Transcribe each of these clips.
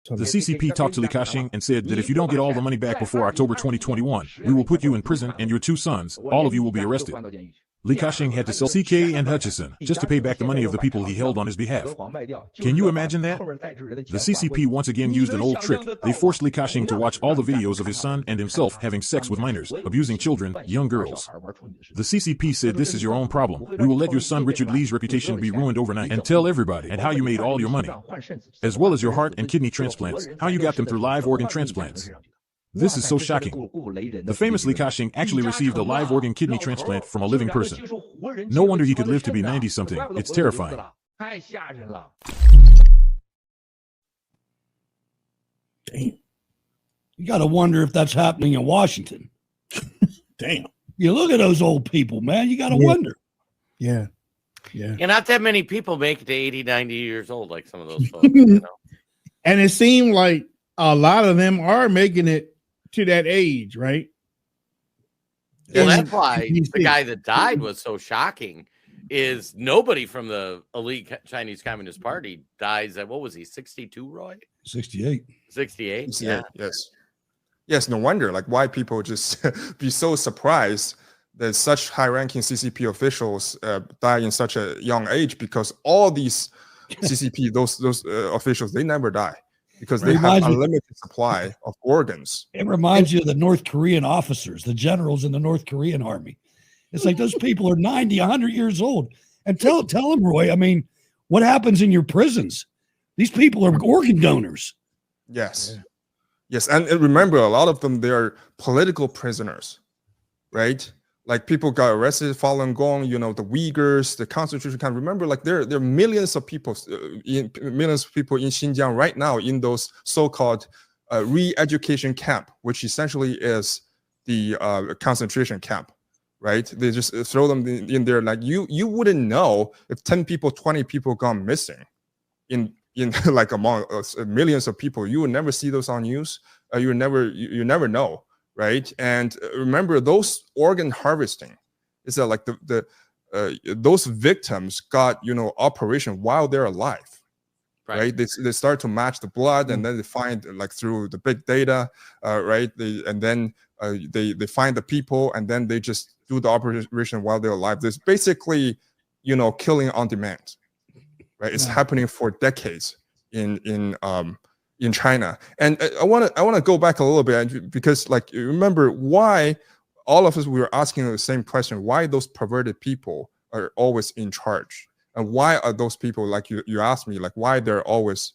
The CCP talked to Li Ka-shing and said that if you don't get all the money back before October 2021, we will put you in prison and your 2 sons, all of you will be arrested. Li Ka-shing had to sell CK and Hutchison just to pay back the money of the people he held on his behalf. Can you imagine that? The CCP once again used an old trick. They forced Li Ka-shing to watch all the videos of his son and himself having sex with minors, abusing children, young girls. The CCP said this is your own problem. We will let your son Richard Lee's reputation be ruined overnight and tell everybody and how you made all your money, as well as your heart and kidney transplants, how you got them through live organ transplants. This is so shocking. The famous Li Ka-shing actually received a live organ kidney transplant from a living person. No wonder he could live to be 90-something. It's terrifying. Damn. You got to wonder if that's happening in Washington. Damn. You look at those old people, man. You got to wonder. Yeah. Yeah. And not that many people make it to 80, 90 years old like some of those folks. You know? And it seemed like a lot of them are making it to that age, right? Well, that's why the guy that died was so shocking. Is nobody from the elite Chinese Communist Party dies at, what was he, 62, Roy? 68. 68? Yeah. Yes, no wonder. Like, why people just be so surprised that such high-ranking CCP officials die in such a young age, because all these CCP, those officials, they never die. Because they have unlimited supply of organs. It reminds you of the North Korean officers, the generals in the North Korean army. It's like those people are 90, 100 years old. And tell them, Roy, I mean, what happens in your prisons? These people are organ donors. Yes. Yeah. Yes. And remember, a lot of them, they are political prisoners, right? Like, people got arrested, Falun Gong, you know, the Uyghurs, the concentration camp. Remember, like, there are millions of people in Xinjiang right now in those so-called re-education camp, which essentially is the concentration camp, right? They just throw them in there. Like, you wouldn't know if 10 people, 20 people gone missing in like among millions of people. You would never see those on news. You never know. Right. And remember, those organ harvesting is that, like, those victims got, you know, operation while they're alive. Right. They start to match the blood, and then they find, like, through the big data. Right. They find the people, and then they just do the operation while they're alive. There's basically, you know, killing on demand. Right. It's happening for decades in China. And I want to go back a little bit, because, like, you remember why all of us, we were asking the same question, why those perverted people are always in charge, and why are those people, like you asked me, like, why they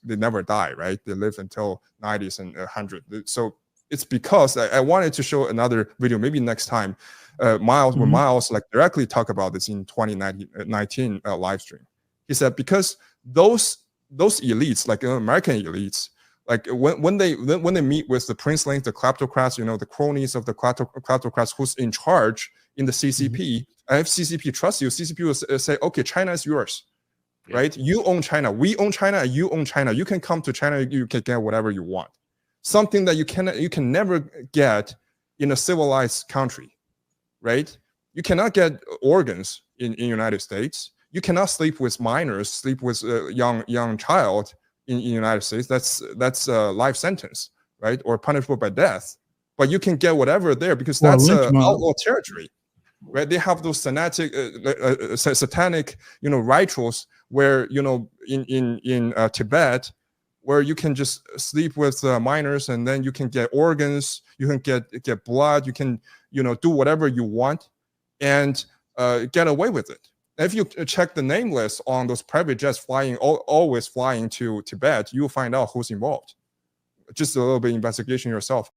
never die, right? They live until 90s and 100. So it's because I wanted to show another video, maybe next time, Miles, when Miles, like, directly talk about this in 2019 live stream. He said, because those elites, like, American elites, like, when they meet with the princelings, the kleptocrats, you know, the cronies of the kleptocrats who's in charge in the CCP, and if CCP trusts you, CCP will say, okay, China is yours, right? You own China, we own China, and you own China. You can come to China, you can get whatever you want. Something that you can never get in a civilized country, right? You cannot get organs in United States. You cannot sleep with minors, sleep with a young child in the United States. That's a life sentence, right? Or punishable by death. But you can get whatever there, because that's outlaw territory, right? They have those satanic, you know, rituals where, you know, in Tibet, where you can just sleep with minors, and then you can get organs, you can get blood, you can, you know, do whatever you want, and get away with it. If you check the name list on those private jets always flying to Tibet, you'll find out who's involved. Just a little bit of investigation yourself.